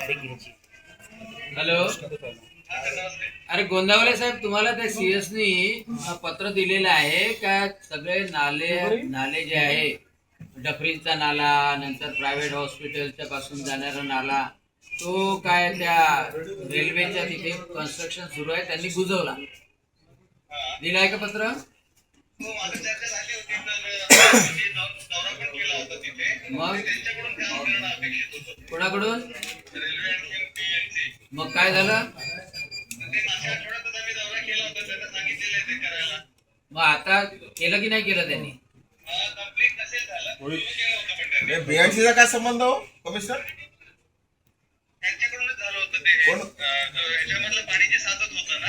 Hello, अरे गोंदावले साहेब, तुम्हाला त्या CS नी पत्र दिलेलं आहे का? सगळे नाले नाले जे आहे, डफरीचा नाला, नंतर प्रायव्हेट हॉस्पिटलच्या पासून जाणारा नाला, तो काय त्या रेल्वेच्या तिथे कन्स्ट्रक्शन सुरू आहे, त्यांनी बुजवला. दिलाय का पत्र? मग कोणाकडून? मग काय झालं? मग आता केलं की नाही केलं त्यांनी? बीएमसीचा काय संबंध हो कमिशनर? त्यांच्याकडूनच झालं होतं ते. याच्यामधलं पाणी जे साचत होतं ना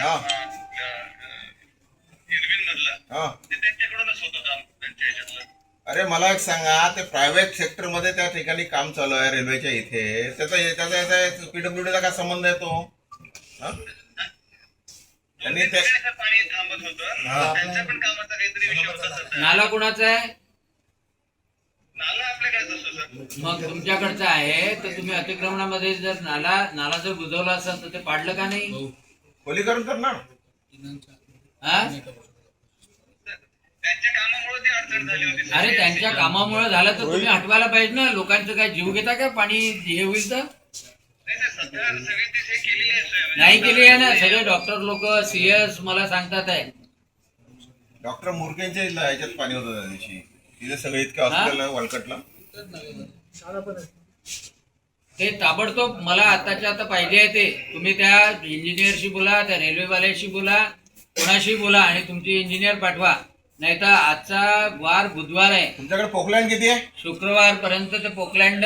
इरविन मधलं, ते त्यांच्याकडूनच होतं काम, त्यांच्या याच्यातलं. अरे मला एक सांगा, ते प्रायव्हेट सेक्टर मध्ये त्या ठिकाणी काम चालू आहे रेल्वेच्या इथे, त्याचा पीडब्ल्यूडीचा काय संबंध येतो? पाणी थांबत होतं, त्यांच्या पण कामाचा काहीतरी विषय होता. नाला कोणाचा आहे? नाला आपल्याकडे असतो सर. मग तुमच्याकडचा आहे तर तुम्ही अतिक्रमणामध्ये जर नाला जर बुजवला असेल तर ते पाडलं का नाही? खोलीकरण करणार. हा? त्यांच्या कामामुळे ती अडचण झाली होती. अरे त्यांच्या कामामुळे झालं तर तुम्ही हटवायला पाहिजे ना. लोकांचं काय जीव घेता का पाणी हे होईल तर? नाही केली आहे ना. सगळे डॉक्टर लोक CS मला सांगतात आहे. डॉक्टर मुरकेंच्या ह्याच्यात पाणी होतं त्या दिवशी, तिथे सगळे इतके हॉस्पिटल वलकटला. ते ताबडतोब मला आताच्या आता पाहिजे आहे ते. तुम्ही त्या इंजिनियरशी बोला, त्या रेल्वेवाल्याशी बोला, कोणाशी बोला आणि तुमची इंजिनियर पाठवा. नाही तर आजचा वार बुधवार आहे. तुमच्याकडे पोकलँड किती आहे? शुक्रवार पर्यंत ते पोकलँड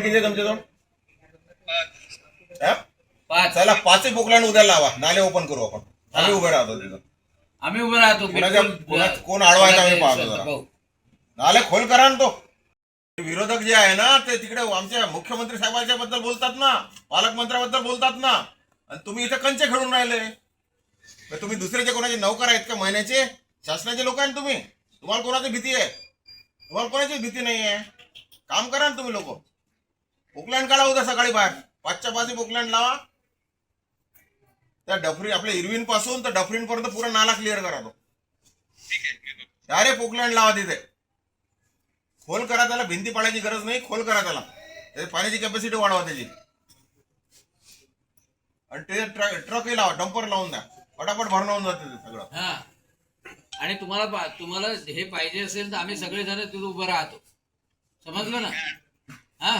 किती आहे तुमच्याजवळ? 5. चला 5 पोकलँड उद्या लावा, नाले ओपन करू आपण. आम्ही उभे राहतो तिथं. आम्ही उभे राहतो. कोण आडवायचं आम्ही पाहतो जरा. पाहू. नाले खोल करा ना. तो विरोधक जे आहे ना ते तिकडे आमच्या मुख्यमंत्री साहेबांच्या बद्दल बोलतात ना, पालकमंत्र्याबद्दल बोलतात ना, आणि तुम्ही इथे कंचे खेळून राहिले. तुम्ही दुसऱ्याचे कोणाचे नौकर आहेत का महिन्याचे? शासनाचे लोक आहे तुम्ही. तुम्हाला कोणाची भीती आहे? तुम्हाला कोणाची भीती नाही आहे. काम करा ना तुम्ही लोक. पोकलँड काढा उद्या सकाळी बाहेर. 5च्या 5 पोकलँड लावा. त्या डफरी आपल्या इरविन पासून तर डफरीन पर्यंत पुरा नाला क्लिअर करा. तो डायरेक्ट पोकलँड लावा तिथे. खोल करा त्याला. भिंती पाडायची गरज नाही. खोल करा त्याला. पाण्याची कॅपॅसिटी वाढवा त्याची. आणि ते ट्रकही लावा, डंपर लावून द्या. फटाफट भरणं होऊन जाते सगळं. हा. आणि तुम्हाला हे पाहिजे असेल तर आम्ही सगळेजण तिथे उभं राहतो. समजलं ना? हा,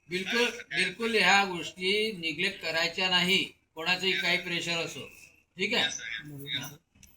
बिलकुल ह्या गोष्टी निग्लेक्ट करायच्या नाही. कोणाचंही काही प्रेशर असो. ठीक आहे.